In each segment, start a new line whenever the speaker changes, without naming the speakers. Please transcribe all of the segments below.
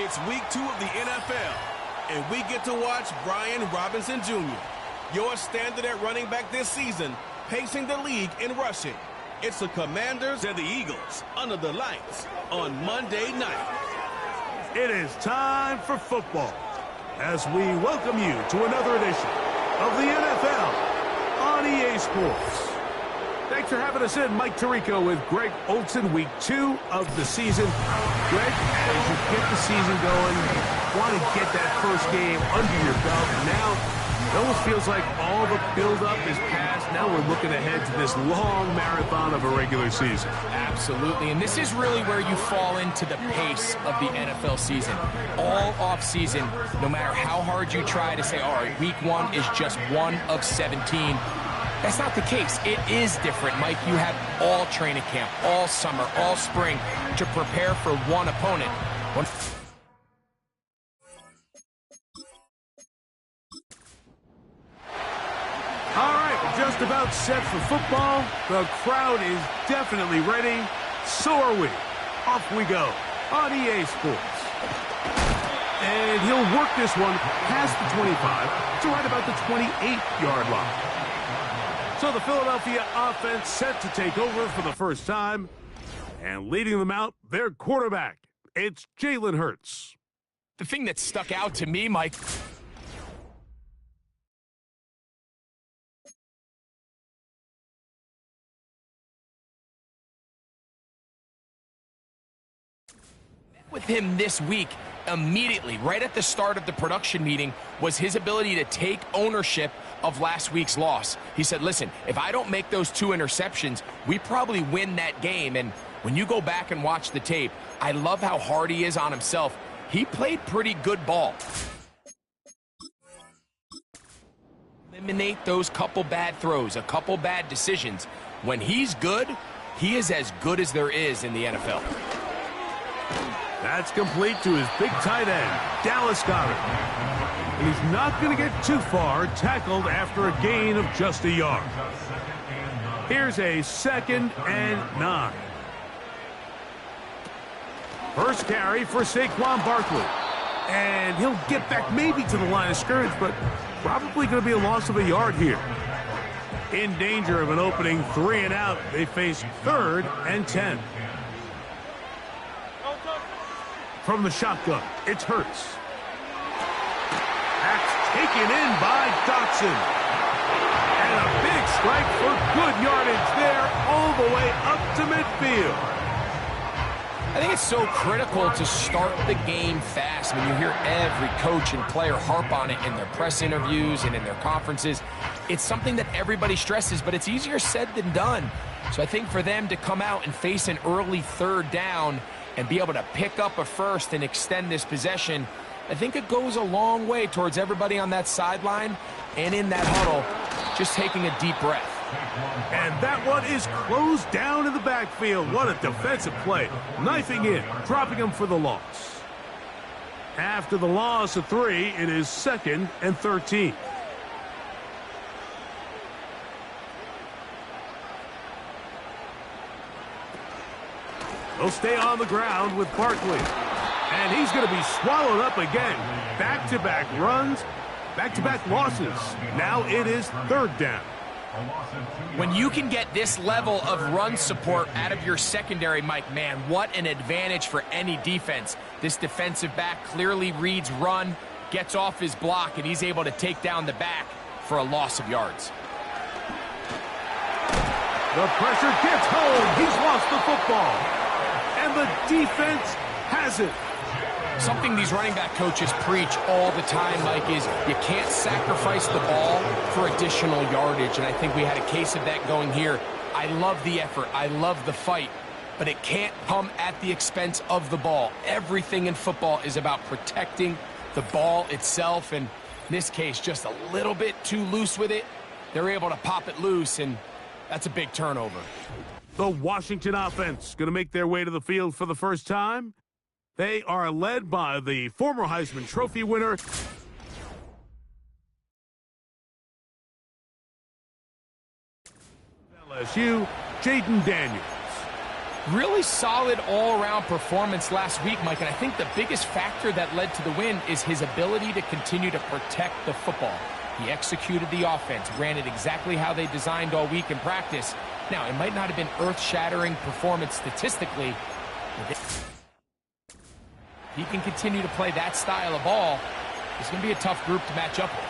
It's week 2 of the NFL, and we get to watch Brian Robinson Jr., your standard at running back this season, pacing the league in rushing. It's the Commanders and the Eagles under the lights on Monday night.
It is time for football as we welcome you to another edition of the NFL on EA Sports. Thanks for having us in. Mike Tirico with Greg Olson, week 2 of the season. Greg, as you get the season going, want to get that first game under your belt. Now, it almost feels like all the build-up is past. Now we're looking ahead to this long marathon of a regular season.
Absolutely, and this is really where you fall into the pace of the NFL season. All off-season, no matter how hard you try to say, all right, week 1 is just 1 of 17. That's not the case. It is different, Mike. You have all training camp, all summer, all spring to prepare for one opponent.
All right, we're just about set for football. The crowd is definitely ready. So are we. Off we go on EA Sports. And he'll work this one past the 25 to right about the 28-yard line. So the Philadelphia offense set to take over for the first time. And leading them out, their quarterback. It's Jalen Hurts.
The thing that stuck out to me, Mike, with him this week, immediately, right at the start of the production meeting, was his ability to take ownership of last week's loss. He said, listen, if I don't make those 2 interceptions, we probably win that game. And when you go back and watch the tape, I love how hard he is on himself. He played pretty good ball. Eliminate those couple bad throws, a couple bad decisions. When he's good, he is as good as there is in the NFL.
That's complete to his big tight end, Dallas Goedert. And he's not going to get too far, tackled after a gain of just a yard. Here's a 2nd and 9. First carry for Saquon Barkley. And he'll get back maybe to the line of scrimmage, but probably going to be a loss of a yard here. In danger of an opening 3 and out, they face 3rd and 10. From the shotgun, it's Hurts. That's taken in by Dotson. And a big strike for good yardage there all the way up to midfield.
I think it's so critical to start the game fast. I mean, you hear every coach and player harp on it in their press interviews and in their conferences. It's something that everybody stresses, but it's easier said than done. So I think for them to come out and face an early 3rd down and be able to pick up a first and extend this possession, I think it goes a long way towards everybody on that sideline and in that huddle just taking a deep breath.
And that one is closed down in the backfield. What a defensive play. Knifing in, dropping him for the loss. After the loss of 3, it is 2nd and 13. They'll stay on the ground with Barkley. And he's going to be swallowed up again. Back-to-back runs, back-to-back losses. Now it is 3rd down.
When you can get this level of run support out of your secondary, Mike, man, what an advantage for any defense. This defensive back clearly reads run, gets off his block, and he's able to take down the back for a loss of yards.
The pressure gets home. He's lost the football. And the defense has it.
Something these running back coaches preach all the time, Mike, is you can't sacrifice the ball for additional yardage. And I think we had a case of that going here. I love the effort. I love the fight. But it can't come at the expense of the ball. Everything in football is about protecting the ball itself. And in this case, just a little bit too loose with it. They're able to pop it loose, and that's a big turnover.
The Washington offense going to make their way to the field for the first time. They are led by the former Heisman Trophy winner, LSU, Jaden Daniels.
Really solid all-around performance last week, Mike, and I think the biggest factor that led to the win is his ability to continue to protect the football. He executed the offense, ran it exactly how they designed all week in practice. Now, it might not have been earth-shattering performance statistically. If he can continue to play that style of ball, it's going to be a tough group to match up with.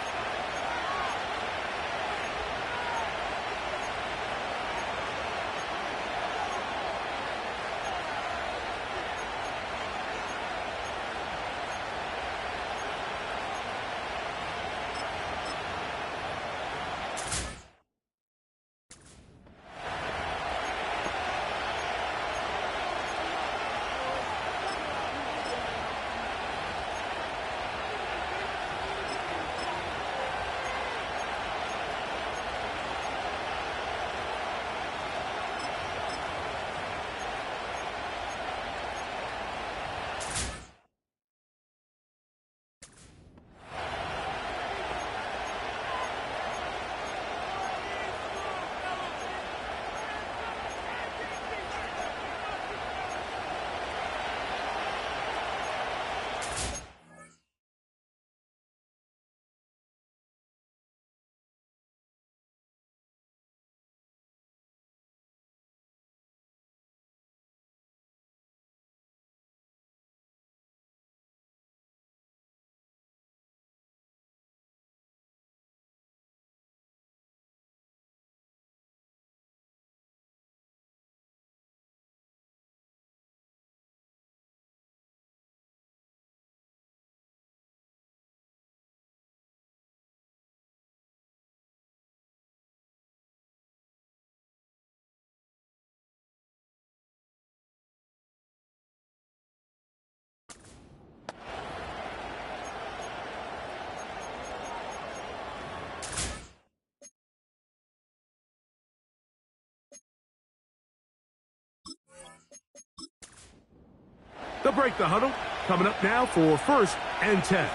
They'll break the huddle. Coming up now for 1st and 10.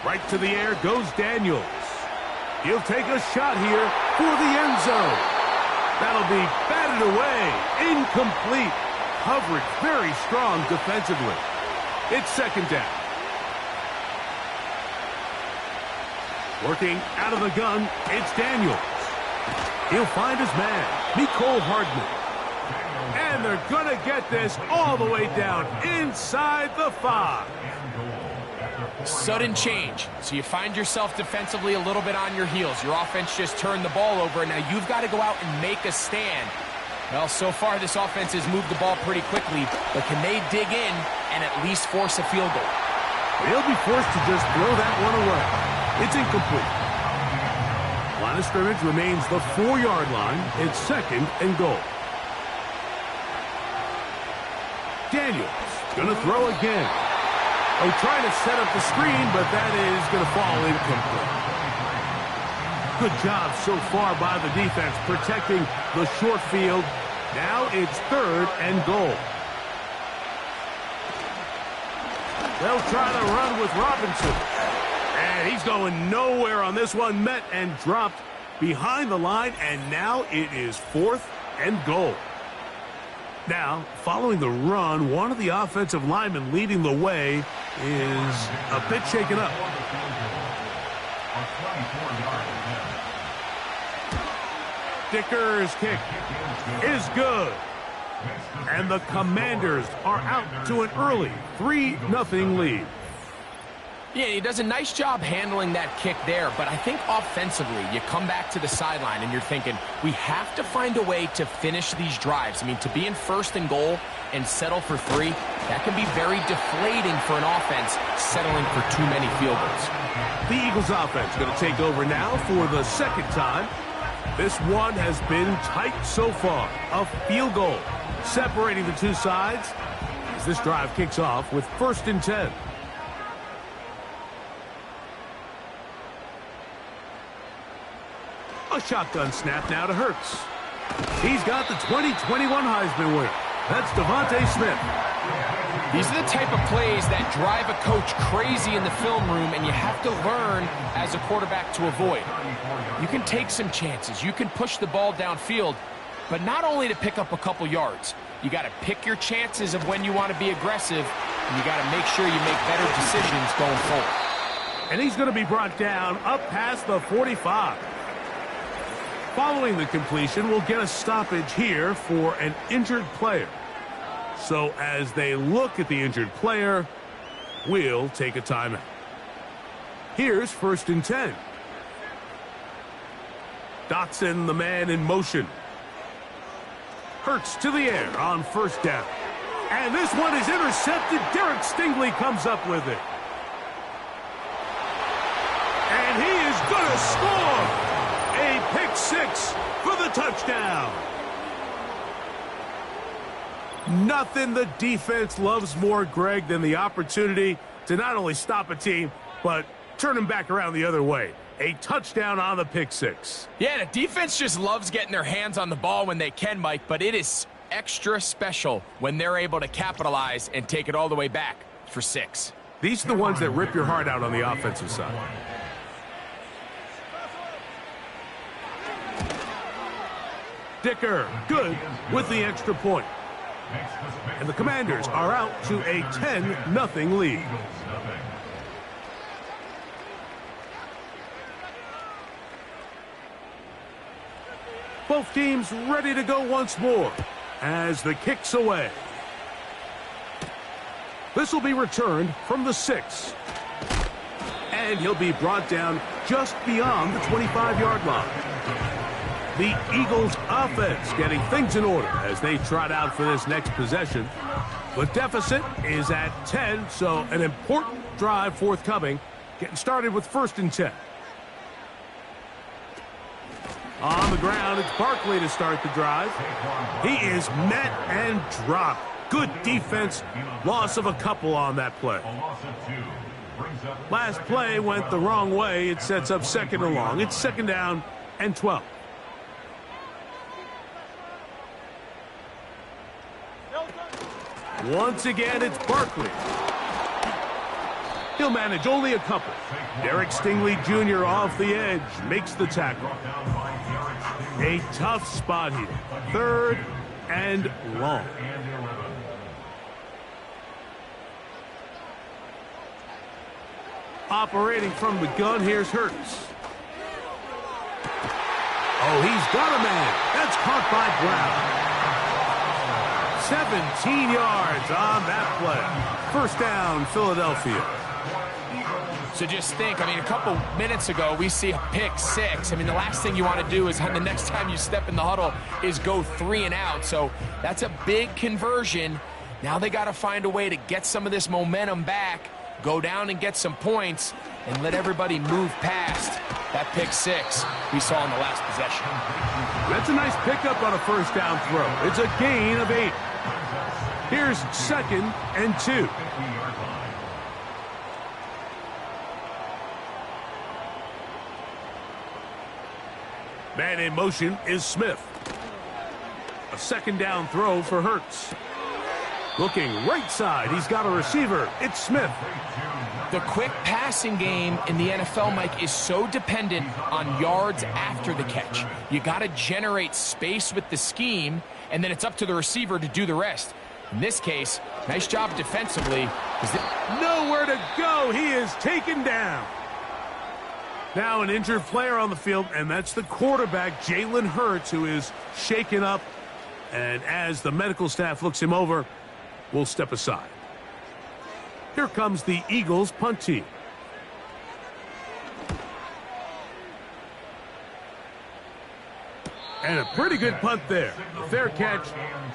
Right to the air goes Daniels. He'll take a shot here for the end zone. That'll be batted away. Incomplete. Coverage very strong defensively. It's 2nd down. Working out of the gun, it's Daniels. He'll find his man, Mecole Hardman. And they're going to get this all the way down inside the 5.
Sudden change. So you find yourself defensively a little bit on your heels. Your offense just turned the ball over, and now you've got to go out and make a stand. Well, so far this offense has moved the ball pretty quickly, but can they dig in and at least force a field goal?
They'll be forced to just throw that one away. It's incomplete. Line of scrimmage remains the 4-yard line. It's 2nd and goal. Daniels going to throw again. Oh, trying to set up the screen, but that is going to fall incomplete. Good job so far by the defense protecting the short field. Now it's 3rd and goal. They'll try to run with Robinson. And he's going nowhere on this one. Met and dropped behind the line, and now it is 4th and goal. Now, following the run, one of the offensive linemen leading the way is a bit shaken up. Dicker's kick is good. And the Commanders are out to an early 3-0 lead.
Yeah, he does a nice job handling that kick there, but I think offensively, you come back to the sideline and you're thinking, we have to find a way to finish these drives. I mean, to be in 1st and goal and settle for 3, that can be very deflating for an offense settling for too many field goals.
The Eagles offense going to take over now for the 2nd time. This one has been tight so far. A field goal separating the two sides as this drive kicks off with 1st and 10. A shotgun snap now to Hurts. He's got the 2021 Heisman winner. That's Devontae Smith.
These are the type of plays that drive a coach crazy in the film room, and you have to learn as a quarterback to avoid. You can take some chances. You can push the ball downfield, but not only to pick up a couple yards. You got to pick your chances of when you want to be aggressive, and you got to make sure you make better decisions going forward.
And he's going to be brought down up past the 45. Following the completion, we'll get a stoppage here for an injured player. So as they look at the injured player, we'll take a timeout. Here's 1st and 10. Dotson, the man in motion. Hurts to the air on 1st down. And this one is intercepted. Derek Stingley comes up with it. And he is going to score a pick 6 for the touchdown. Nothing the defense loves more, Greg, than the opportunity to not only stop a team, but turn them back around the other way. A touchdown on the pick 6.
Yeah, the defense just loves getting their hands on the ball when they can, Mike, but it is extra special when they're able to capitalize and take it all the way back for 6.
These are the ones that rip your heart out on the offensive side. Dicker, good with the extra point. And the Commanders are out to a 10-0 lead. Both teams ready to go once more as the kick's away. This will be returned from the 6. And he'll be brought down just beyond the 25-yard line. The Eagles offense getting things in order as they trot out for this next possession. The deficit is at 10, so an important drive forthcoming. Getting started with 1st and 10. On the ground, it's Barkley to start the drive. He is met and dropped. Good defense. Loss of a couple on that play. Last play went the wrong way. It sets up 2nd and long. It's 2nd down and 12. Once again, it's Barkley. He'll manage only a couple. Derek Stingley Jr. off the edge makes the tackle. A tough spot here. 3rd and long. Operating from the gun, here's Hurts. Oh, he's got a man. That's caught by Brown. 17 yards on that play. 1st down, Philadelphia.
So just think, I mean, a couple minutes ago, we see a pick 6. I mean, the last thing you want to do is the next time you step in the huddle is go 3 and out. So that's a big conversion. Now they got to find a way to get some of this momentum back, go down and get some points, and let everybody move past that pick 6 we saw in the last possession.
That's a nice pickup on a 1st down throw. It's a gain of 8. Here's 2nd and 2. Man in motion is Smith. A 2nd down throw for Hurts. Looking right side. He's got a receiver. It's Smith.
The quick passing game in the NFL, Mike, is so dependent on yards after the catch. You got to generate space with the scheme, and then it's up to the receiver to do the rest. In this case, nice job defensively.
Nowhere to go. He is taken down. Now an injured player on the field, and that's the quarterback, Jalen Hurts, who is shaken up. And as the medical staff looks him over, we'll step aside. Here comes the Eagles punt team. And a pretty good punt there. A fair catch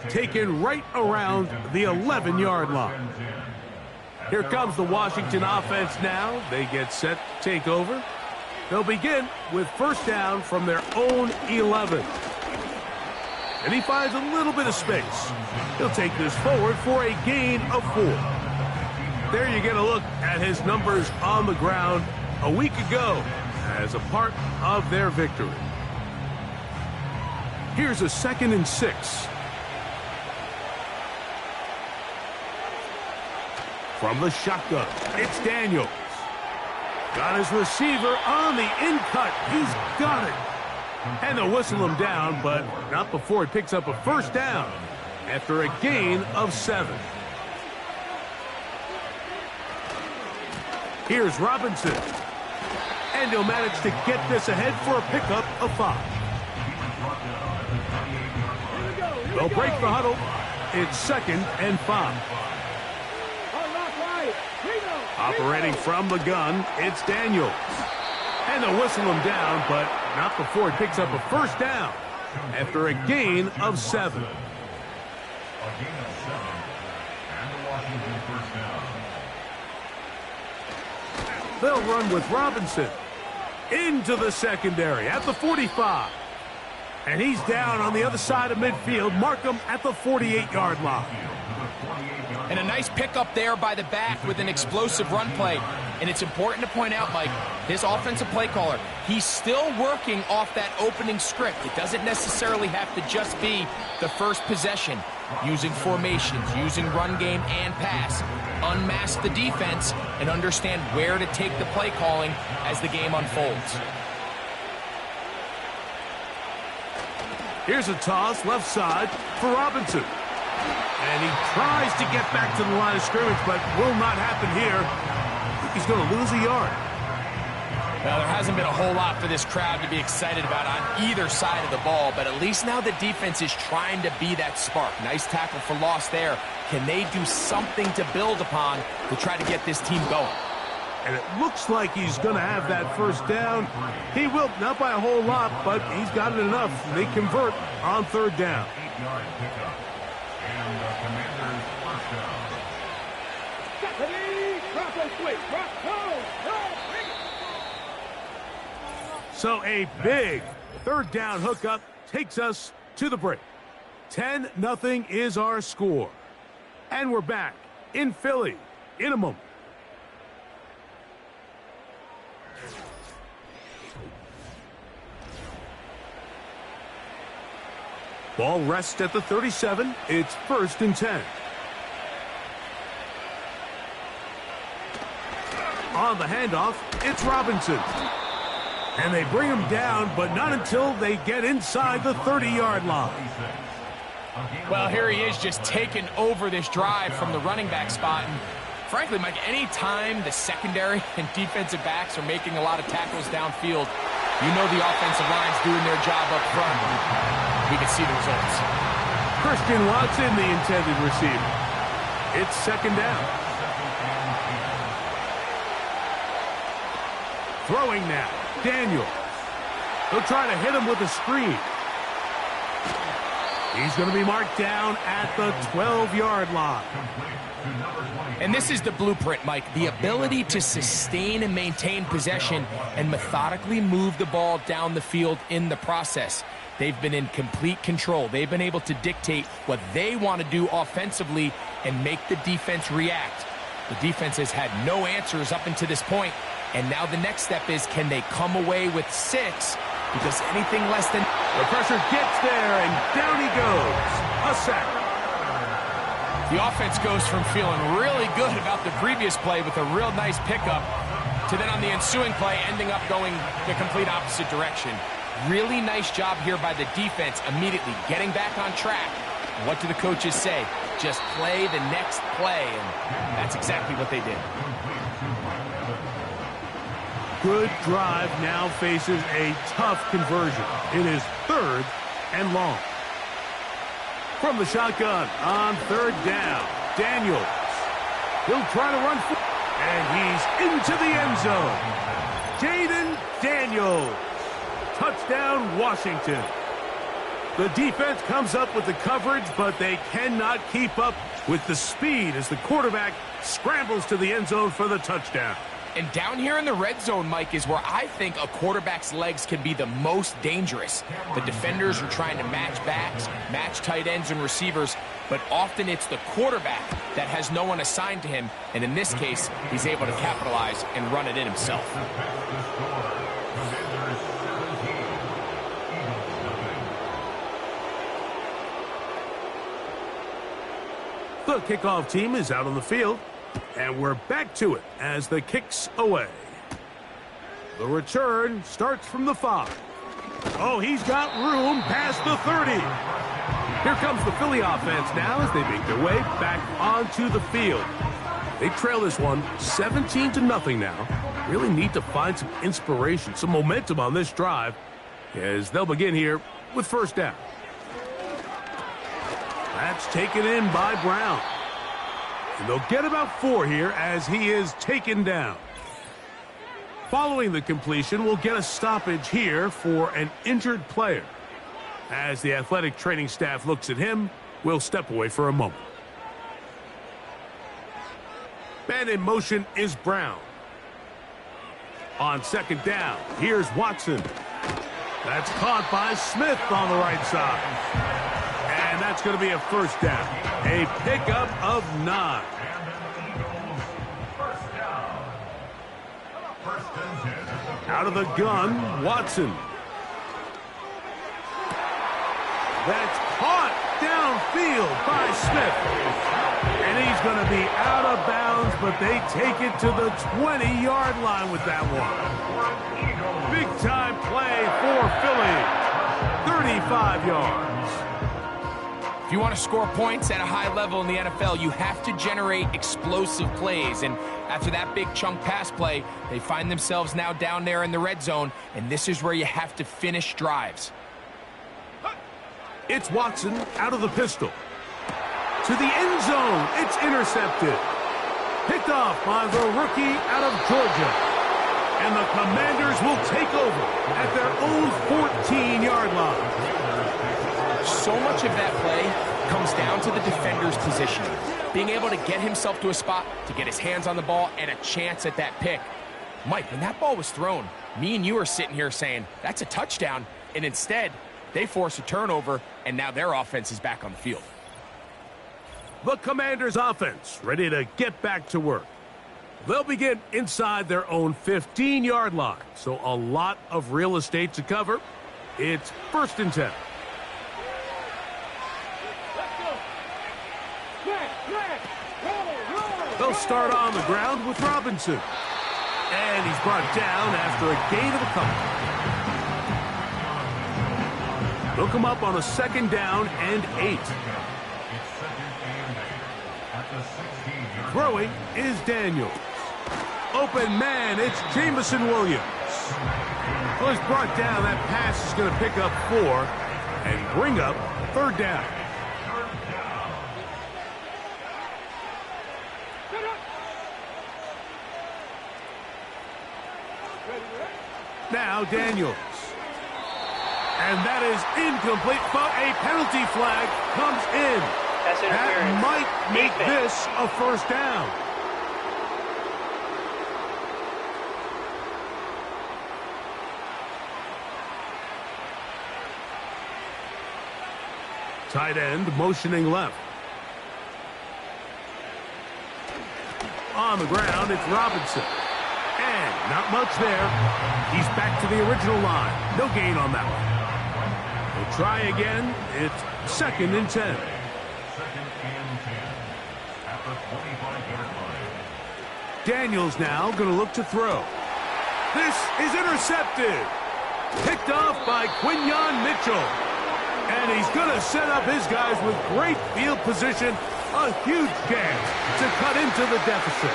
taken right around the 11-yard line. Here comes the Washington offense now. They get set to take over. They'll begin with 1st down from their own 11. And he finds a little bit of space. He'll take this forward for a gain of 4. There you get a look at his numbers on the ground a week ago as a part of their victory. Here's a 2nd and 6. From the shotgun, it's Daniels. Got his receiver on the in-cut. He's got it. And they'll whistle him down, but not before he picks up a first down after a gain of 7. Here's Robinson. And he'll manage to get this ahead for a pickup of 5. They'll break the huddle. It's 2nd and 5. Operating from the gun, it's Daniels. And they'll whistle him down, but not before he picks up a first down after a gain of 7. They'll run with Robinson into the secondary at the 45. And he's down on the other side of midfield. Mark him at the 48-yard line.
And a nice pickup there by the back with an explosive run play. And it's important to point out, Mike, this offensive play caller, he's still working off that opening script. It doesn't necessarily have to just be the first possession. Using formations, using run game and pass. Unmask the defense and understand where to take the play calling as the game unfolds.
Here's a toss left side for Robinson. And he tries to get back to the line of scrimmage, but will not happen here. He's going to lose a yard.
Well, there hasn't been a whole lot for this crowd to be excited about on either side of the ball, but at least now the defense is trying to be that spark. Nice tackle for loss there. Can they do something to build upon to try to get this team going?
And it looks like he's going to have that first down. He will, not by a whole lot, but he's got it enough. They convert on 3rd down. So a big 3rd down hookup takes us to the break. 10-0 is our score. And we're back in Philly in a moment. Ball rests at the 37. It's 1st and 10. On the handoff, it's Robinson. And they bring him down, but not until they get inside the 30-yard line.
Well, here he is just taking over this drive from the running back spot. And frankly, Mike, any time the secondary and defensive backs are making a lot of tackles downfield, you know the offensive line's doing their job up front. We can see the results.
Christian Watson, the intended receiver. It's 2nd down. Throwing now, Daniels. They'll try to hit him with a screen. He's going to be marked down at the 12-yard line.
And this is the blueprint, Mike. The ability to sustain and maintain possession and methodically move the ball down the field in the process. They've been in complete control. They've been able to dictate what they want to do offensively and make the defense react. The defense has had no answers up until this point. And now the next step is, can they come away with 6? Because anything less than...
The pressure gets there, and down he goes. A sack.
The offense goes from feeling really good about the previous play with a real nice pickup to then on the ensuing play ending up going the complete opposite direction. Really nice job here by the defense immediately getting back on track. What do the coaches say? Just play the next play, and that's exactly what they did.
Good drive now faces a tough conversion. It is 3rd and long. From the shotgun on 3rd down, Daniels. He'll try to run for, and he's into the end zone. Jaden Daniels. Touchdown, Washington. The defense comes up with the coverage, but they cannot keep up with the speed as the quarterback scrambles to the end zone for the touchdown.
And down here in the red zone, Mike, is where I think a quarterback's legs can be the most dangerous. The defenders are trying to match backs, match tight ends and receivers, but often it's the quarterback that has no one assigned to him, and in this case, he's able to capitalize and run it in himself.
The kickoff team is out on the field. And we're back to it as the kick's away. The return starts from the 5. Oh, he's got room past the 30. Here comes the Philly offense now as they make their way back onto the field. They trail this one 17-0 now. Really need to find some inspiration, some momentum on this drive as they'll begin here with first down. That's taken in by Brown. And they'll get about 4 here as he is taken down. Following the completion, we'll get a stoppage here for an injured player. As the athletic training staff looks at him, we'll step away for a moment. Man in motion is Brown. On second down, here's Watson. That's caught by Smith on the right side. And that's going to be a first down. A pickup of 9. Out of the gun, Watson. That's caught downfield by Smith. And he's going to be out of bounds, but they take it to the 20-yard line with that one. Big-time play for Philly. 35 yards.
If you want to score points at a high level in the NFL, you have to generate explosive plays. And after that big chunk pass play, they find themselves now down there in the red zone, and this is where you have to finish drives.
It's Watson out of the pistol. To the end zone, it's intercepted. Picked off by the rookie out of Georgia. And the Commanders will take over at their own 14-yard line.
So much of that play comes down to the defender's positioning. Being able to get himself to a spot, to get his hands on the ball, and a chance at that pick. Mike, when that ball was thrown, me and you are sitting here saying, that's a touchdown. And instead, they force a turnover, and now their offense is back on the field.
The Commanders' offense ready to get back to work. They'll begin inside their own 15-yard line. So a lot of real estate to cover. It's 1st and 10. They'll start on the ground with Robinson. And he's brought down after a gain of a couple. They'll come up on a 2nd down and 8. Throwing is Daniels. Open man, it's Jameson Williams. Well, he's brought down. That pass is going to pick up 4 and bring up 3rd down. Now Daniels. And that is incomplete, but a penalty flag comes in. That might make this a 1st down. Tight end motioning left. On the ground, it's Robinson. And not much there. He's back to the original line. No gain on that one. They'll try again. It's 2nd and 10. Daniels now going to look to throw. This is intercepted. Picked off by Quinyon Mitchell. And he's going to set up his guys with great field position. A huge chance to cut into the deficit.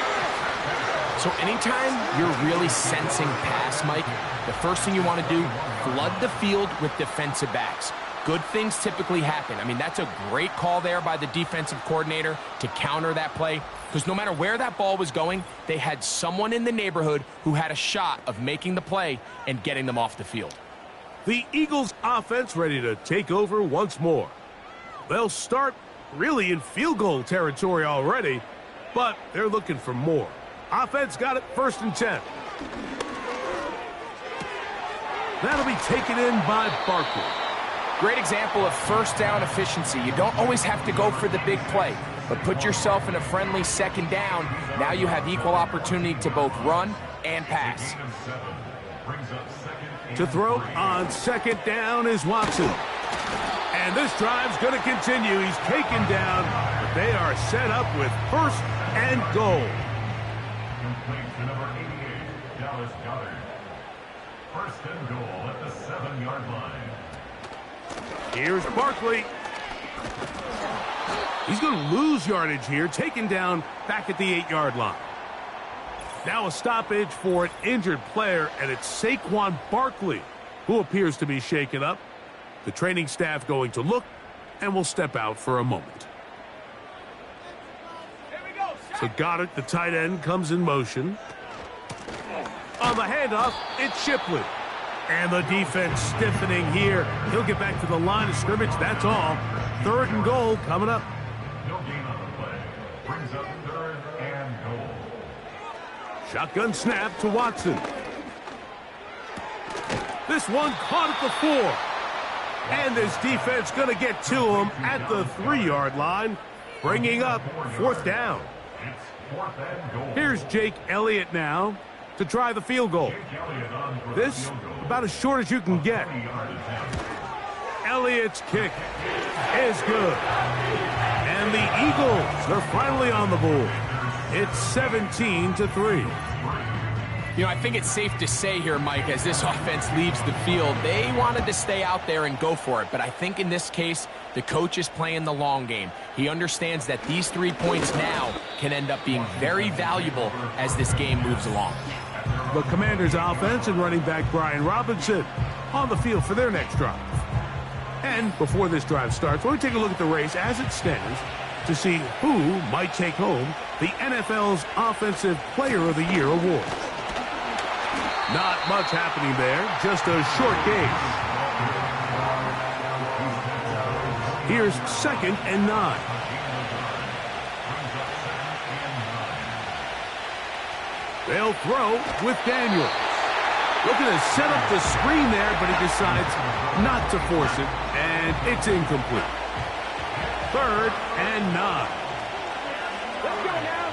So anytime you're really sensing pass, Mike, the first thing you want to do, flood the field with defensive backs. Good things typically happen. I mean, that's a great call there by the defensive coordinator to counter that play, because no matter where that ball was going, they had someone in the neighborhood who had a shot of making the play and getting them off the field.
The Eagles' offense ready to take over once more. They'll start really in field goal territory already, but they're looking for more. Offense got it 1st and 10. That'll be taken in by Barkley.
Great example of 1st down efficiency. You don't always have to go for the big play, but put yourself in a friendly 2nd down. Now you have equal opportunity to both run and pass.
To throw on 2nd down is Watson. And this drive's going to continue. He's taken down, but they are set up with 1st and goal.
First and goal at the 7-yard line.
Here's Barkley. He's going to lose yardage here, taken down back at the 8-yard line. Now a stoppage for an injured player, and it's Saquon Barkley who appears to be shaken up. The training staff going to look and will step out for a moment. So Goddard, the tight end, comes in motion. On the handoff, it's Shipley. And the defense stiffening here. He'll get back to the line of scrimmage, that's all. 3rd and goal coming up.
No gain on the play. Brings up 3rd and goal.
Shotgun snap to Watson. This one caught at the 4. And this defense going to get to him at the 3-yard line, bringing up 4th down.
It's 4th and goal.
Here's Jake Elliott now to try the field goal. This about as short as you can get. Elliott's kick is good. And the Eagles are finally on the board. It's 17-3.
You know, I think it's safe to say here, Mike, as this offense leaves the field, they wanted to stay out there and go for it. But I think in this case, the coach is playing the long game. He understands that these 3 points now can end up being very valuable as this game moves along.
The Commanders' offense and running back Brian Robinson on the field for their next drive. And before this drive starts, we'll take a look at the race as it stands to see who might take home the NFL's Offensive Player of the Year award. Not much happening there, just a short game. Here's 2nd and 9. They'll throw with Daniels. Looking to set up the screen there, but he decides not to force it, and it's incomplete. 3rd and 9. Let's go now.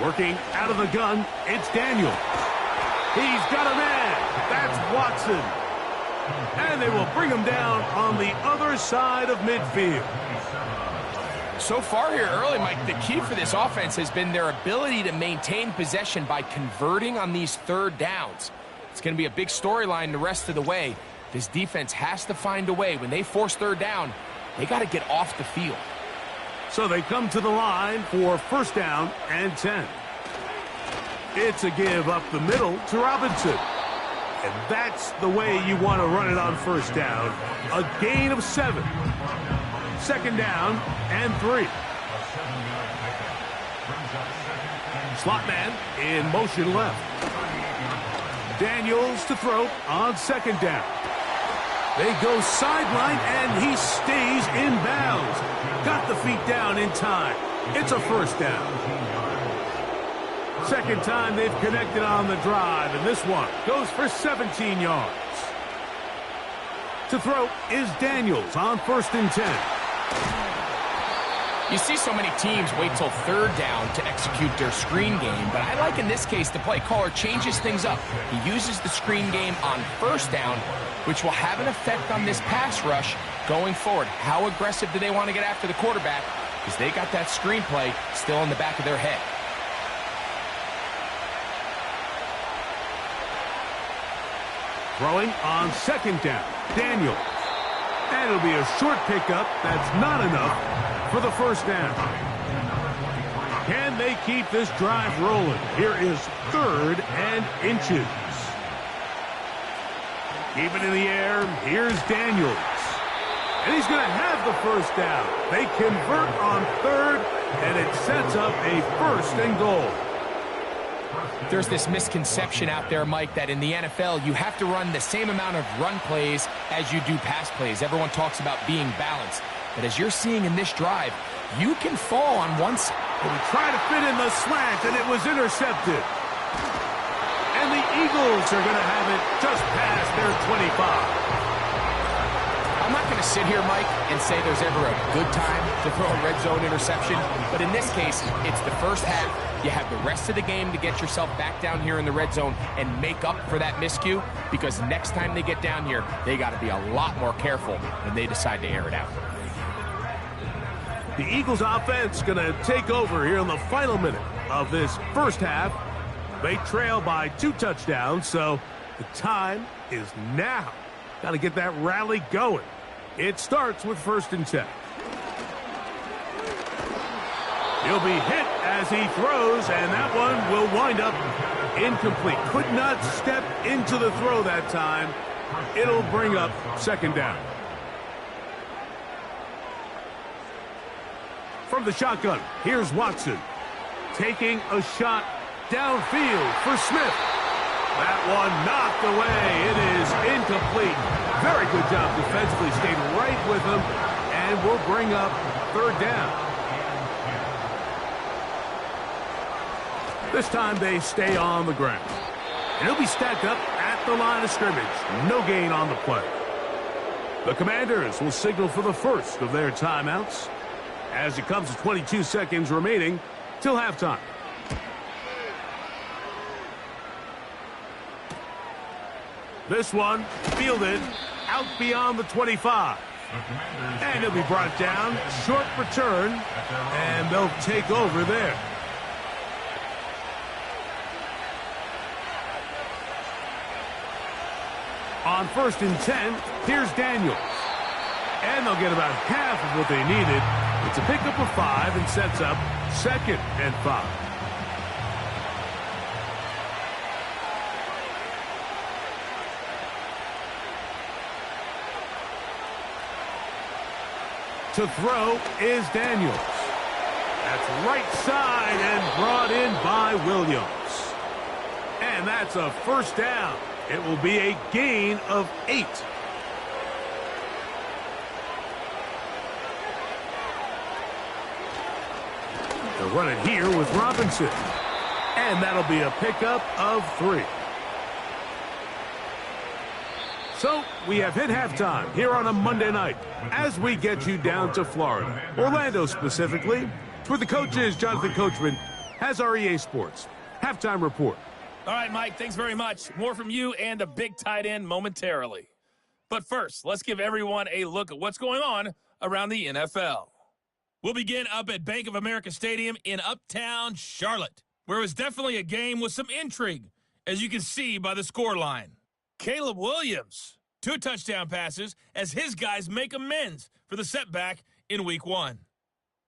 Working out of the gun, it's Daniels. He's got a man. That's Watson. And they will bring him down on the other side of midfield.
So far here early, Mike, the key for this offense has been their ability to maintain possession by converting on these 3rd downs. It's going to be a big storyline the rest of the way. This defense has to find a way. When they force 3rd down, they got to get off the field.
So they come to the line for 1st down and 10. It's a give up the middle to Robinson. And that's the way you want to run it on 1st down. A gain of 7. 2nd down and 3. Slot man in motion left. Daniels to throw on 2nd down. They go sideline and he stays in bounds. Got the feet down in time. It's a 1st down. 2nd time they've connected on the drive, and this one goes for 17 yards. To throw is Daniels on 1st and 10.
You see so many teams wait till 3rd down to execute their screen game, but I like in this case the play caller changes things up. He uses the screen game on 1st down, which will have an effect on this pass rush going forward. How aggressive do they want to get after the quarterback? Because they got that screen play still in the back of their head.
Throwing on 2nd down, Daniels. And it'll be a short pickup. That's not enough for the 1st down. Can they keep this drive rolling? Here is 3rd and inches. Keep it in the air. Here's Daniels. And he's going to have the 1st down. They convert on 3rd, and it sets up a 1st and goal.
There's this misconception out there, Mike, that in the NFL, you have to run the same amount of run plays as you do pass plays. Everyone talks about being balanced. But as you're seeing in this drive, you can fall on one side.
He tried to fit in the slant, and it was intercepted. And the Eagles are going to have it just past their 25.
I'm not going to sit here, Mike, and say there's ever a good time to throw a red zone interception. But in this case, it's the 1st half. You have the rest of the game to get yourself back down here in the red zone and make up for that miscue, because next time they get down here, they got to be a lot more careful when they decide to air it out.
The Eagles offense going to take over here in the final minute of this 1st half. They trail by 2 touchdowns, so the time is now. Got to get that rally going. It starts with 1st and 10. He'll be hit as he throws, and that one will wind up incomplete. Could not step into the throw that time. It'll bring up 2nd down. From the shotgun, here's Watson. Taking a shot downfield for Smith. That one knocked away. It is incomplete. Very good job defensively. Stayed right with him, and will bring up 3rd down. This time they stay on the ground. And he'll be stacked up at the line of scrimmage. No gain on the play. The Commanders will signal for the first of their timeouts as it comes to 22 seconds remaining till halftime. This one fielded out beyond the 25. And he'll be brought down. Short return. And they'll take over there. On 1st and 10, here's Daniels. And they'll get about half of what they needed. It's a pickup of 5 and sets up 2nd and 5. To throw is Daniels. That's right side and brought in by Williams. And that's a 1st down. It will be a gain of 8. They'll run it here with Robinson. And that'll be a pickup of 3. So we have hit halftime here on a Monday night as we get you down to Florida, Orlando specifically, where the coach is. Jonathan Coachman has our EA Sports halftime report.
All right, Mike, thanks very much. More from you and a big tight end momentarily. But first, let's give everyone a look at what's going on around the NFL. We'll begin up at Bank of America Stadium in Uptown Charlotte, where it was definitely a game with some intrigue, as you can see by the scoreline. Caleb Williams, 2 touchdown passes as his guys make amends for the setback in Week 1.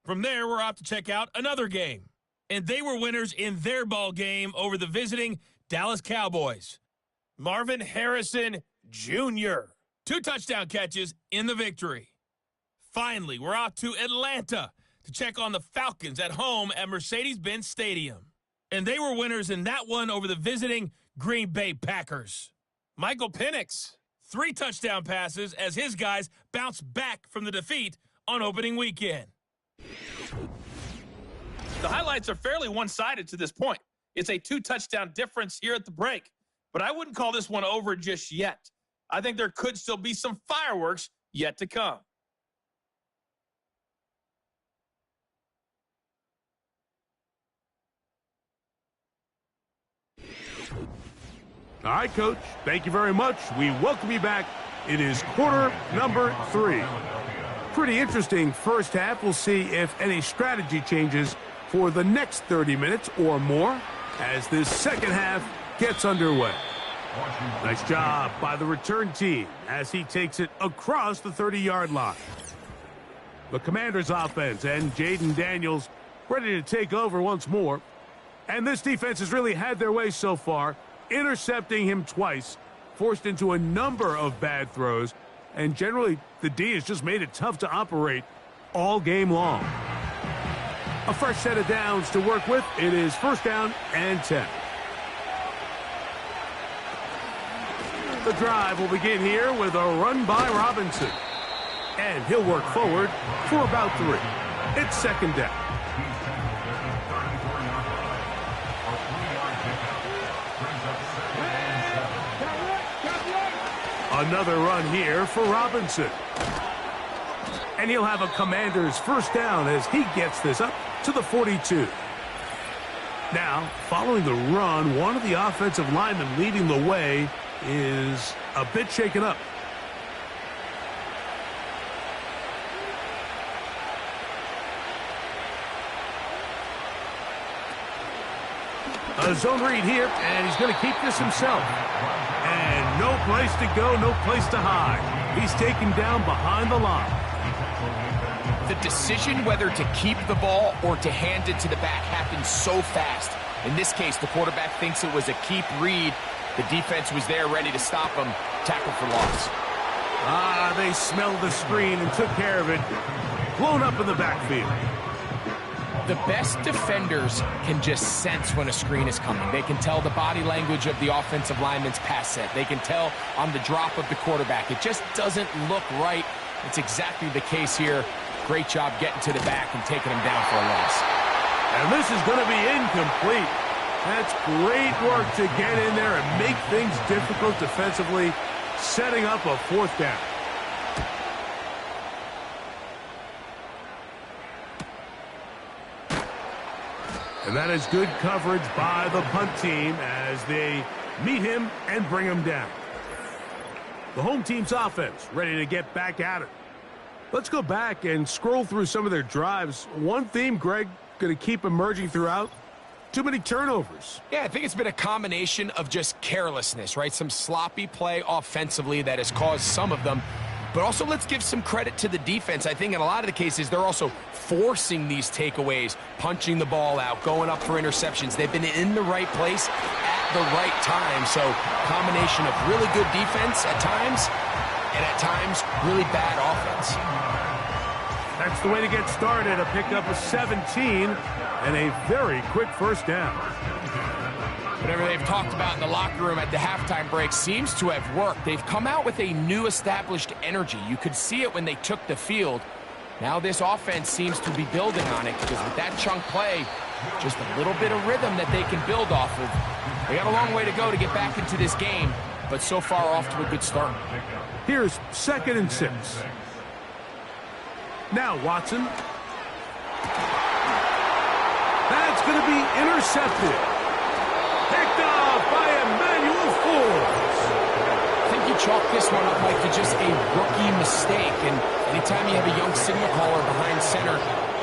From there, we're off to check out another game. And they were winners in their ball game over the visiting Dallas Cowboys. Marvin Harrison Jr., 2 touchdown catches in the victory. Finally, we're off to Atlanta to check on the Falcons at home at Mercedes-Benz Stadium. And they were winners in that one over the visiting Green Bay Packers. Michael Penix, 3 touchdown passes as his guys bounced back from the defeat on opening weekend. The highlights are fairly one-sided to this point. It's a 2-touchdown difference here at the break, but I wouldn't call this one over just yet. I think there could still be some fireworks yet to come.
All right, Coach, thank you very much. We welcome you back. It is quarter number 3. Pretty interesting first half. We'll see if any strategy changes for the next 30 minutes or more as this second half gets underway. Nice job by the return team as he takes it across the 30-yard line. The Commanders offense and Jaden Daniels ready to take over once more. And this defense has really had their way so far, intercepting him twice, forced into a number of bad throws, and generally the D has just made it tough to operate all game long. A fresh set of downs to work with. It is 1st down and 10. The drive will begin here with a run by Robinson. And he'll work forward for about 3. It's 2nd down. Another run here for Robinson. And he'll have a Commander's 1st down as he gets this up to the 42. Now, following the run, one of the offensive linemen leading the way is a bit shaken up. A zone read here, and he's going to keep this himself. And no place to go, no place to hide. He's taken down behind the line.
The decision whether to keep the ball or to hand it to the back happens so fast. In this case, the quarterback thinks it was a keep read. The defense was there ready to stop him. Tackle for loss.
They smelled the screen and took care of it. Blown up in the backfield.
The best defenders can just sense when a screen is coming. They can tell the body language of the offensive lineman's pass set. They can tell on the drop of the quarterback. It just doesn't look right. It's exactly the case here. Great job getting to the back and taking him down for a loss.
And this is going to be incomplete. That's great work to get in there and make things difficult defensively, setting up a fourth down. And that is good coverage by the punt team as they meet him and bring him down. The home team's offense ready to get back at it. Let's go back and scroll through some of their drives. One theme, Greg, going to keep emerging throughout. Too many turnovers.
Yeah, I think it's been a combination of just carelessness, right? Some sloppy play offensively that has caused some of them. But also, let's give some credit to the defense. I think in a lot of the cases, they're also forcing these takeaways, punching the ball out, going up for interceptions. They've been in the right place at the right time. So, combination of really good defense at times, and at times, really bad offense.
That's the way to get started. A pickup of 17 and a very quick first down.
Whatever they've talked about in the locker room at the halftime break seems to have worked. They've come out with a new established energy. You could see it when they took the field. Now this offense seems to be building on it because with that chunk play, just a little bit of rhythm that they can build off of. They got a long way to go to get back into this game, but so far off to a good start.
Here's 2nd and 6. Now Watson. That's going to be intercepted. Picked off by Emmanuel Forbes.
I think you chalk this one up like to just a rookie mistake. And anytime you have a young signal caller behind center,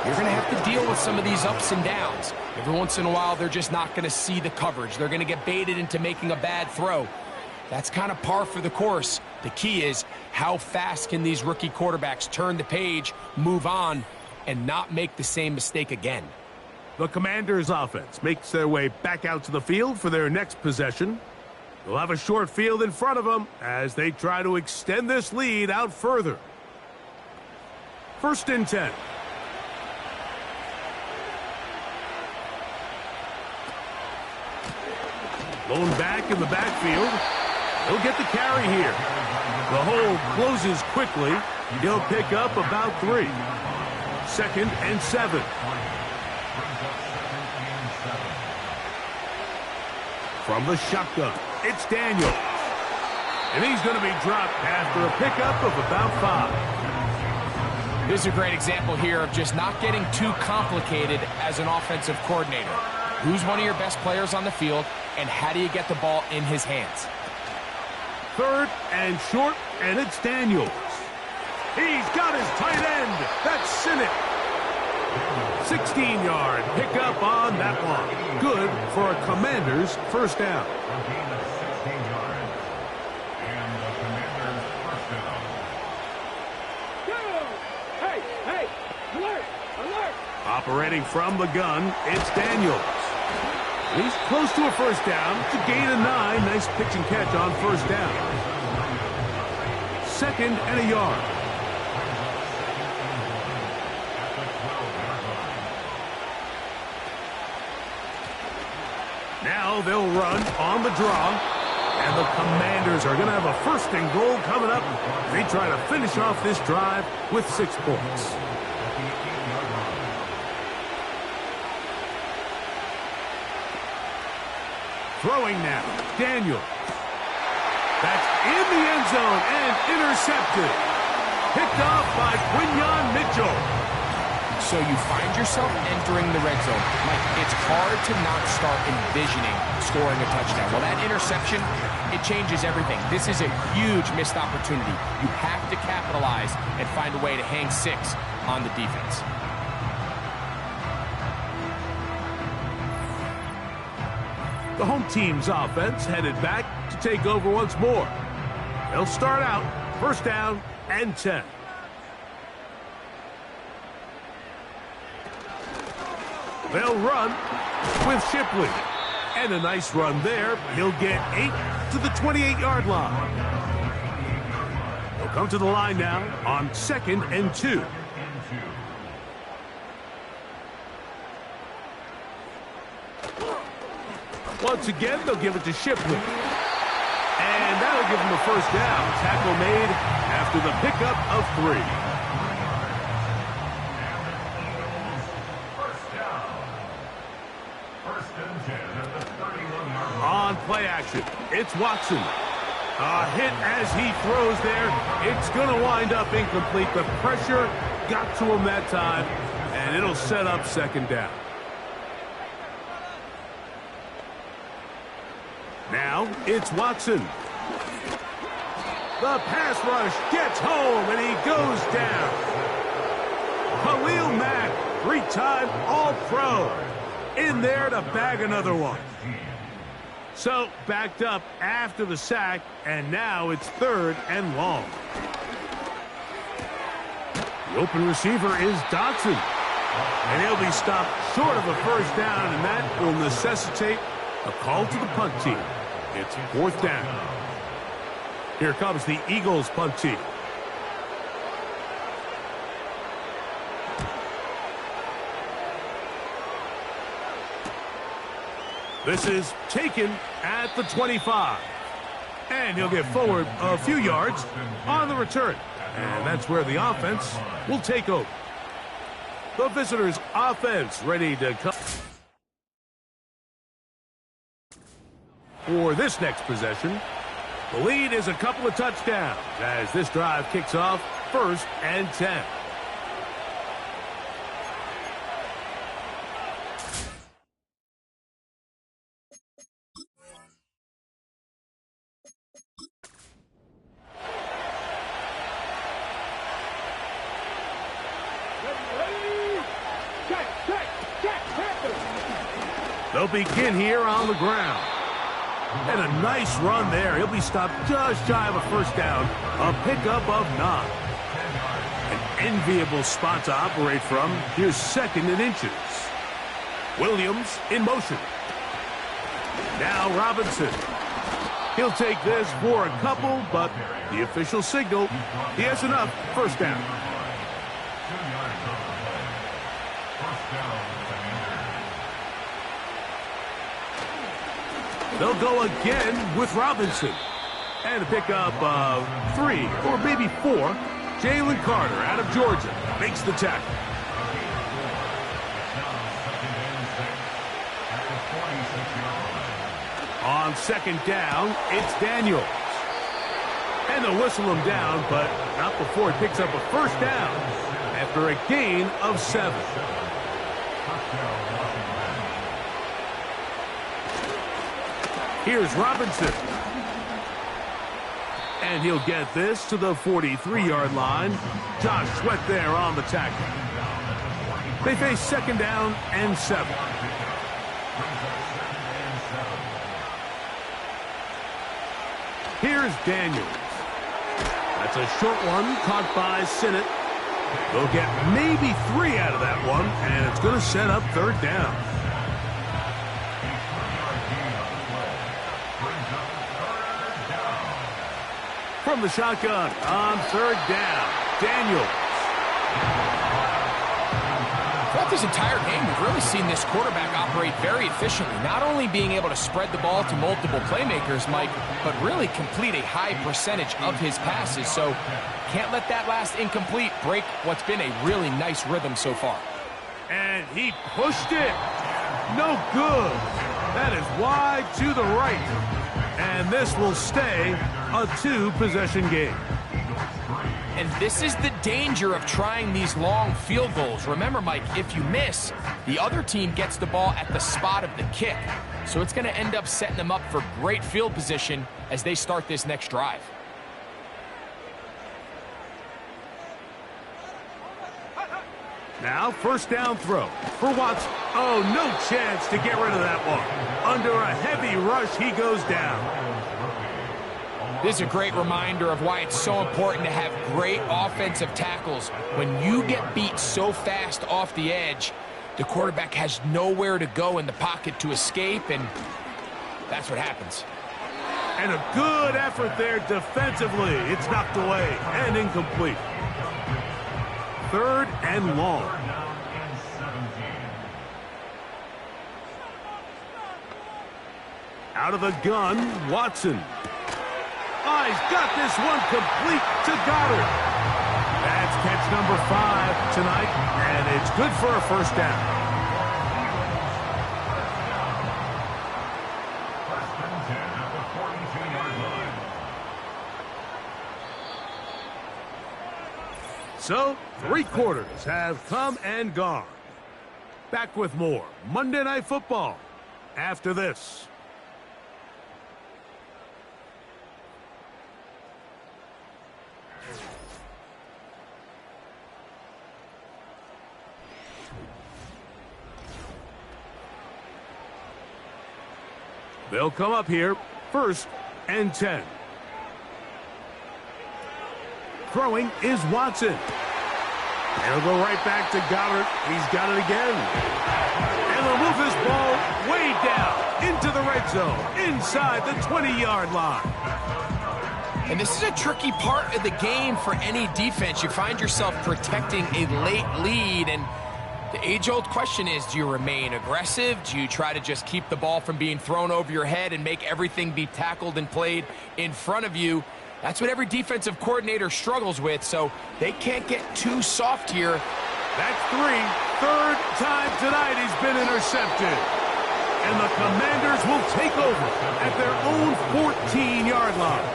you're going to have to deal with some of these ups and downs. Every once in a while, they're just not going to see the coverage. They're going to get baited into making a bad throw. That's kind of par for the course. The key is how fast can these rookie quarterbacks turn the page, move on, and not make the same mistake again.
The Commanders' offense makes their way back out to the field for their next possession. They'll have a short field in front of them as they try to extend this lead out further. 1st and 10. Blown back in the backfield. He'll get the carry here. The hole closes quickly. He'll pick up about 3. 2nd and 7. From the shotgun, it's Daniels. And he's going to be dropped after a pickup of about 5.
This is a great example here of just not getting too complicated as an offensive coordinator. Who's one of your best players on the field, and how do you get the ball in his hands?
3rd and short, and it's Daniels. He's got his tight end. That's Sinnott. 16-yard pickup on that one. Good for a Commanders' first down.
Hey, alert, alert.
Operating from the gun, it's Daniels. He's close to a first down. It's a gain of 9. Nice pitch and catch on first down. 2nd and a yard. Now they'll run on the draw. And the Commanders are going to have a 1st and goal coming up. They try to finish off this drive with 6 points. Throwing now, Daniel. That's in the end zone and intercepted. Picked off by Quinyon Mitchell.
So you find yourself entering the red zone. Mike, it's hard to not start envisioning scoring a touchdown. Well, that interception, it changes everything. This is a huge missed opportunity. You have to capitalize and find a way to hang 6 on the defense.
The home team's offense headed back to take over once more. They'll start out first down and 10. They'll run with Shipley. And a nice run there. He'll get 8 to the 28-yard line. He'll come to the line now on 2nd and 2. Once again, they'll give it to Shipley. And that'll give him a first down. Tackle made after the pickup of 3. On play action, it's Watson. A hit as he throws there. It's going to wind up incomplete. The pressure got to him that time, and it'll set up second down. Now it's Watson. The pass rush gets home, and he goes down. Khalil Mack, 3-time All-Pro, in there to bag another one. So backed up after the sack, and now it's 3rd and long. The open receiver is Dotson, and he'll be stopped short of a first down, and that will necessitate a call to the punt team. It's 4th down. Here comes the Eagles punt team. This is taken at the 25. And he'll get forward a few yards on the return. And that's where the offense will take over. The visitors' offense ready to come for this next possession. The lead is a couple of touchdowns as this drive kicks off 1st and 10. They'll begin here on the ground. And a nice run there. He'll be stopped just shy of a first down. A pickup of 9. An enviable spot to operate from. Here's 2nd and inches. Williams in motion. Now Robinson. He'll take this for a couple, but the official signal, he has enough. First down. They'll go again with Robinson. And a pickup of 3 or maybe 4. Jalen Carter out of Georgia makes the tackle. On 2nd down, it's Daniels. And they'll whistle him down, but not before he picks up a first down after a gain of 7. Here's Robinson. And he'll get this to the 43-yard line. Josh Sweat there on the tackle. They face 2nd down and 7. Here's Daniels. That's a short one caught by Sinnott. They'll get maybe 3 out of that one, and it's going to set up 3rd down. From the shotgun on 3rd down, Daniels.
Throughout this entire game, we've really seen this quarterback operate very efficiently, not only being able to spread the ball to multiple playmakers, Mike, but really complete a high percentage of his passes. So can't let that last incomplete break what's been a really nice rhythm so far.
And he pushed it. No good. That is wide to the right. And this will stay a 2-possession game.
And this is the danger of trying these long field goals. Remember, Mike, if you miss, the other team gets the ball at the spot of the kick. So it's going to end up setting them up for great field position as they start this next drive.
Now, first down throw for Watson. Oh, no chance to get rid of that one. Under a heavy rush, he goes down.
This is a great reminder of why it's so important to have great offensive tackles. When you get beat so fast off the edge, the quarterback has nowhere to go in the pocket to escape, and that's what happens.
And a good effort there defensively. It's knocked away and incomplete. Third and long. Out of the gun, Watson. Oh, he's got this one complete to Goddard. That's catch number 5 tonight, and it's good for a first down.
First and 10 at the 42-yard line.
So, 3 quarters have come and gone. Back with more Monday Night Football after this. They'll come up here, first and 10. Throwing is Watson. And he'll go right back to Goddard. He's got it again. And they'll move this ball way down into the red zone, inside the 20-yard line.
And this is a tricky part of the game for any defense. You find yourself protecting a late lead, and the age-old question is, do you remain aggressive? Do you try to just keep the ball from being thrown over your head and make everything be tackled and played in front of you? That's what every defensive coordinator struggles with, so they can't get too soft here.
That's 3. Third time tonight he's been intercepted. And the Commanders will take over at their own 14-yard line.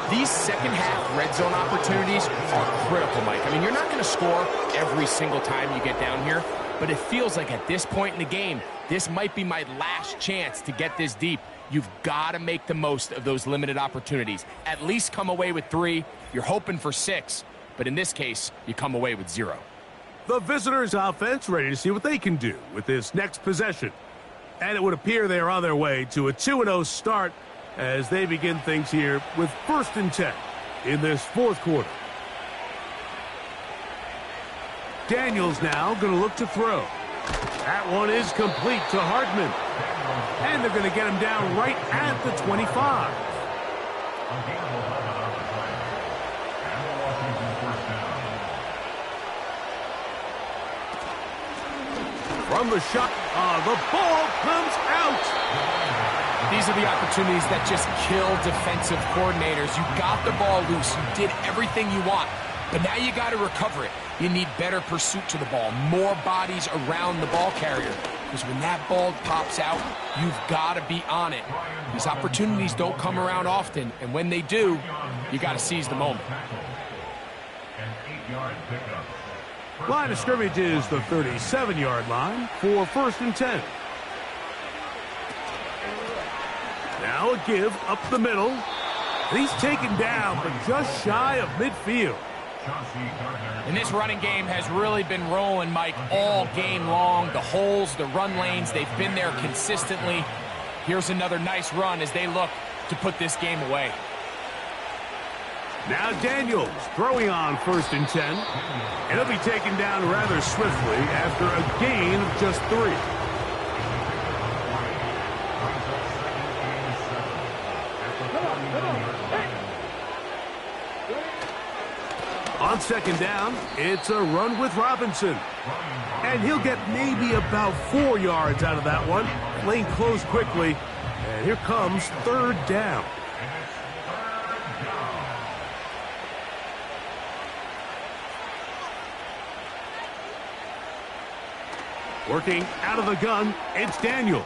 These second-half red zone opportunities are critical, Mike. I mean, you're not going to score every single time you get down here, but it feels like at this point in the game, this might be my last chance to get this deep. You've got to make the most of those limited opportunities. At least come away with 3. You're hoping for 6, but in this case, you come away with 0.
The visitors' offense ready to see what they can do with this next possession. And it would appear they are on their way to a 2-0 start as they begin things here with first and 10 in this fourth quarter. Daniels now going to look to throw. That one is complete to Hardman. And they're going to get him down right at the 25. From the shot, the ball comes out.
These are the opportunities that just kill defensive coordinators. You got the ball loose. You did everything you want. But now you got to recover it. You need better pursuit to the ball, more bodies around the ball carrier. Because when that ball pops out, you've got to be on it. These opportunities don't come around often, and when they do, you got to seize the moment.
Line of scrimmage is the 37-yard line for first and 10. Now a give up the middle. He's taken down, but just shy of midfield.
And this running game has really been rolling, Mike, all game long. The holes, the run lanes, they've been there consistently. Here's another nice run as they look to put this game away.
Now Daniels throwing on first and 10. And he'll be taken down rather swiftly after a gain of just 3. On second down, it's a run with Robinson. And he'll get maybe about 4 yards out of that one. Lane closed quickly. And here comes third down. Working out of the gun, it's Daniels.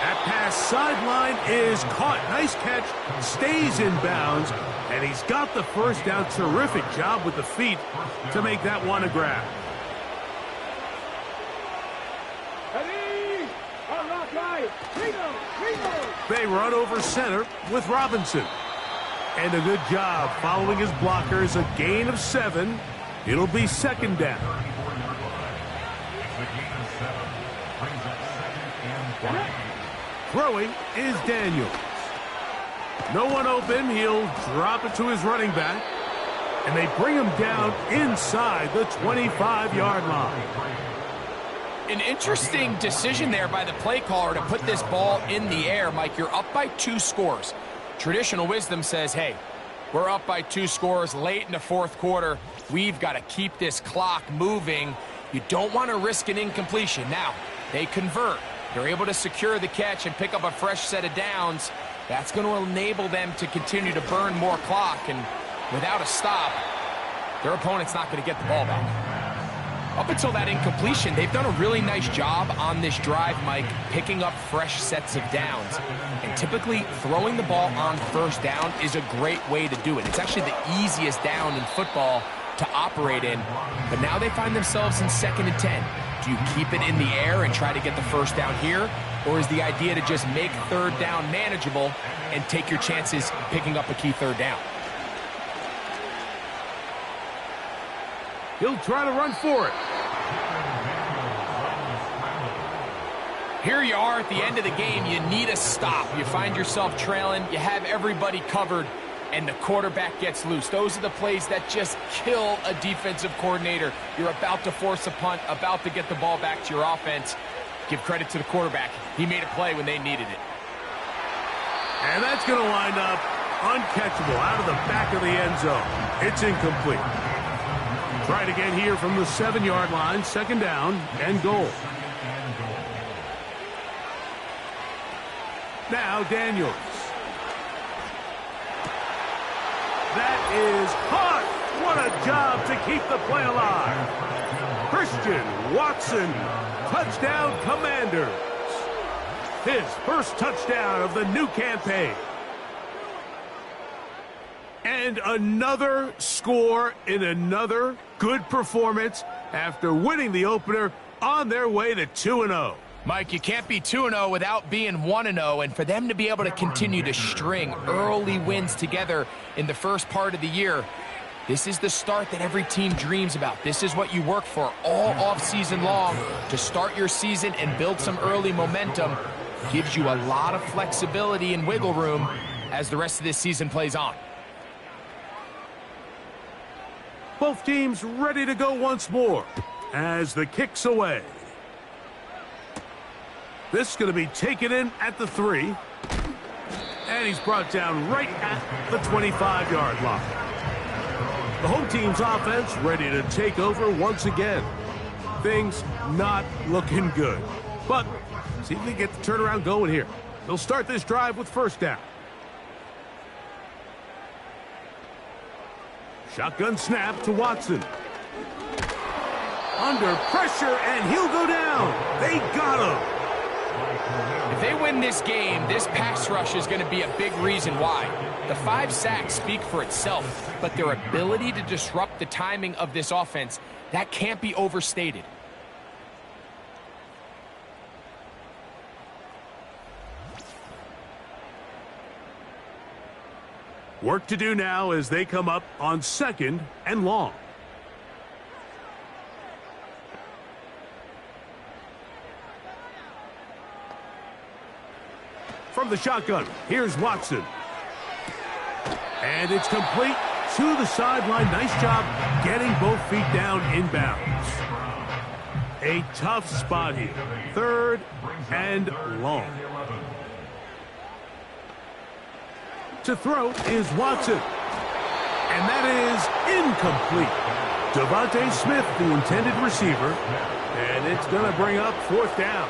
That pass sideline is caught. Nice catch, stays in bounds, and he's got the first down. Terrific job with the feet to make that one a grab. They run over center with Robinson. And a good job following his blockers, a gain of 7. It'll be second down.
The gain of 7 brings up 2nd and 3.
Throwing is Daniels. No one open. He'll drop it to his running back. And they bring him down inside the 25-yard line.
An interesting decision there by the play caller to put this ball in the air. Mike, you're up by 2 scores. Traditional wisdom says, hey, we're up by 2 scores late in the 4th quarter. We've got to keep this clock moving. You don't want to risk an incompletion. Now, they convert. They're able to secure the catch and pick up a fresh set of downs. That's going to enable them to continue to burn more clock. And without a stop, their opponent's not going to get the ball back. Up until that incompletion, they've done a really nice job on this drive, Mike, picking up fresh sets of downs. And typically, throwing the ball on 1st down is a great way to do it. It's actually the easiest down in football to operate in. But now they find themselves in 2nd and 10. Do you keep it in the air and try to get the 1st down here? Or is the idea to just make 3rd down manageable and take your chances picking up a key 3rd down?
He'll try to run for it.
Here you are at the end of the game. You need a stop. You find yourself trailing. You have everybody covered, and the quarterback gets loose. Those are the plays that just kill a defensive coordinator. You're about to force a punt, about to get the ball back to your offense. Give credit to the quarterback. He made a play when they needed it.
And that's going to wind up uncatchable out of the back of the end zone. It's incomplete. Try to get here from the 7-yard line, 2nd down and goal. Now Daniels. That is caught. What a job to keep the play alive. Christian Watson, touchdown Commanders. His 1st touchdown of the new campaign. And another score in another good performance after winning the opener on their way to 2-0.
Mike, you can't be 2-0 without being 1-0, and for them to be able to continue to string early wins together in the first part of the year, this is the start that every team dreams about. This is what you work for all offseason long, to start your season and build some early momentum. Gives you a lot of flexibility and wiggle room as the rest of this season plays on.
Both teams ready to go once more as the kick's away. This is going to be taken in at the 3. And he's brought down right at the 25-yard line. The home team's offense ready to take over once again. Things not looking good. But see if they get the turnaround going here. They'll start this drive with 1st down. Shotgun snap to Watson. Under pressure, and he'll go down. They got him.
If they win this game, this pass rush is going to be a big reason why. The 5 sacks speak for itself, but their ability to disrupt the timing of this offense, that can't be overstated.
Work to do now as they come up on 2nd and long. From the shotgun, here's Watson. And it's complete to the sideline. Nice job getting both feet down inbounds. A tough spot here. 3rd and long. To throw is Watson. And that is incomplete. Devontae Smith, the intended receiver. And it's going to bring up 4th down.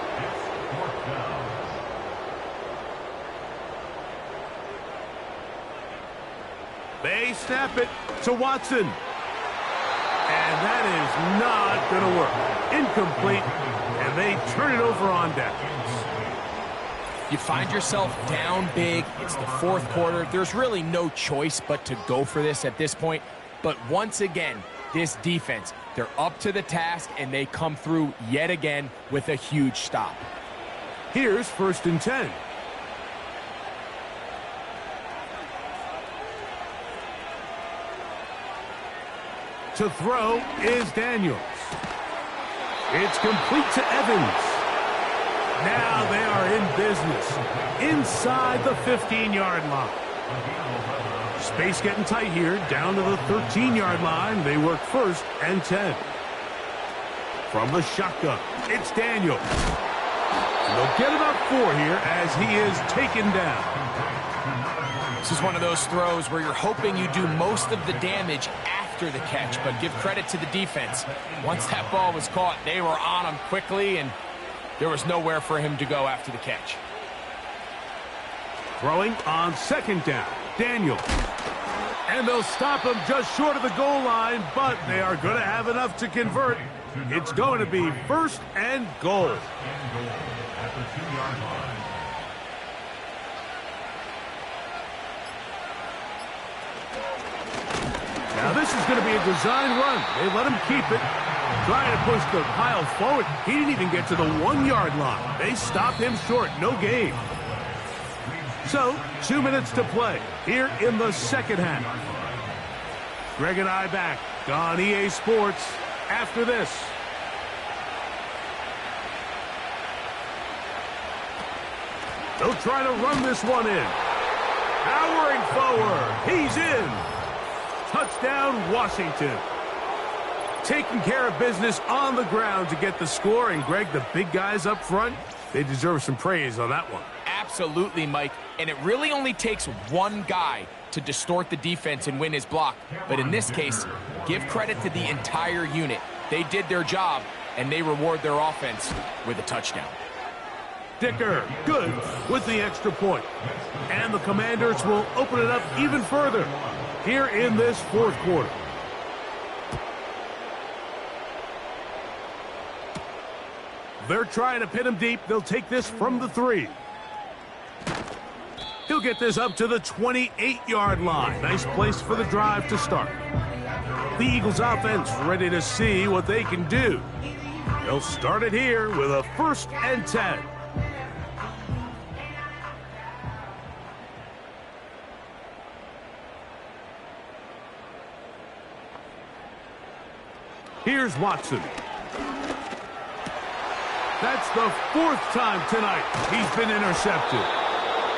They snap it to Watson. And that is not going to work. Incomplete. And they turn it over on downs.
You find yourself down big. It's the 4th quarter. There's really no choice but to go for this at this point. But once again, this defense, they're up to the task, and they come through yet again with a huge stop.
Here's 1st and 10. To throw is Daniels. It's complete to Evans. Now they are in business inside the 15-yard line. Space getting tight here, down to the 13-yard line. They work 1st and 10. From the shotgun, it's Daniel. And they'll get about 4 here as he is taken down.
This is one of those throws where you're hoping you do most of the damage after the catch, but give credit to the defense. Once that ball was caught, they were on him quickly, and there was nowhere for him to go after the catch.
Throwing on 2nd down, Daniel. And they'll stop him just short of the goal line, but they are going to have enough to convert. It's going to be 1st and goal.
At the 2-yard line.
Now this is going to be a design run. They let him keep it. Trying to push the pile forward. He didn't even get to the 1-yard line. They stop him short. No gain. So, 2 minutes to play here in the 2nd half. Greg and I back on EA Sports after this. They'll try to run this one in. Powering forward. He's in. Touchdown, Washington. Taking care of business on the ground to get the score. And, Greg, the big guys up front, they deserve some praise on that one.
Absolutely, Mike. And it really only takes one guy to distort the defense and win his block. But in this case, give credit to the entire unit. They did their job, and they reward their offense with a touchdown.
Dicker, good with the extra point. And the Commanders will open it up even further here in this 4th quarter. They're trying to pin him deep. They'll take this from the 3. He'll get this up to the 28-yard line. Nice place for the drive to start. The Eagles offense ready to see what they can do. They'll start it here with a 1st and 10. Here's Watson. That's the 4th time tonight he's been intercepted.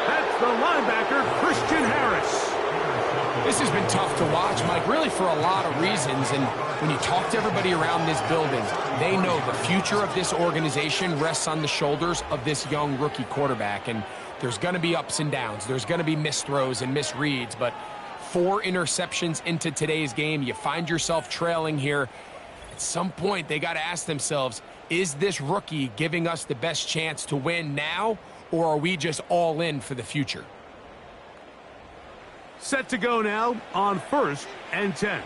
That's the linebacker, Christian Harris.
This has been tough to watch, Mike, really for a lot of reasons. And when you talk to everybody around this building, they know the future of this organization rests on the shoulders of this young rookie quarterback. And there's going to be ups and downs. There's going to be missed throws and misreads. But 4 interceptions into today's game, you find yourself trailing here. At some point, they got to ask themselves, is this rookie giving us the best chance to win now, or are we just all in for the future?
Set to go now on 1st and 10.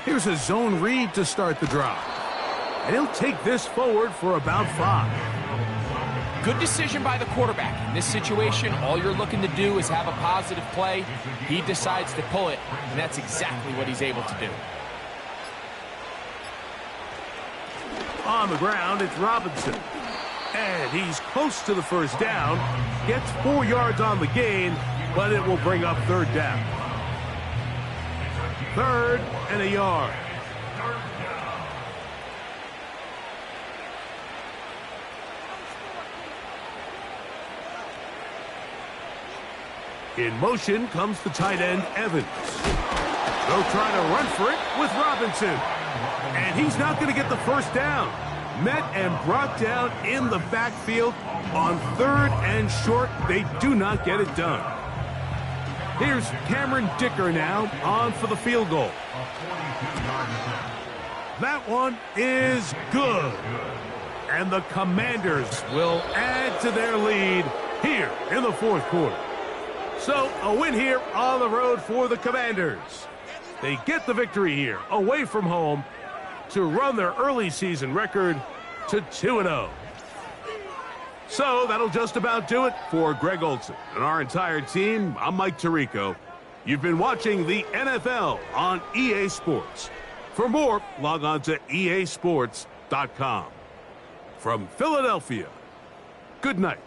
Here's a zone read to start the drive. And he'll take this forward for about 5.
Good decision by the quarterback. In this situation, all you're looking to do is have a positive play. He decides to pull it, and that's exactly what he's able to do.
On the ground, it's Robinson. And he's close to the 1st down. Gets 4 yards on the gain, but it will bring up 3rd down. 3rd and a yard. In motion comes the tight end, Evans. They'll try to run for it with Robinson. And he's not going to get the 1st down. Met and brought down in the backfield on 3rd and short. They do not get it done. Here's Cameron Dicker now on for the field goal. That one is good. And the Commanders will add to their lead here in the 4th quarter. So, a win here on the road for the Commanders. They get the victory here, away from home, to run their early season record to 2-0. So, that'll just about do it for Greg Olson and our entire team. I'm Mike Tirico. You've been watching the NFL on EA Sports. For more, log on to easports.com. From Philadelphia, good night.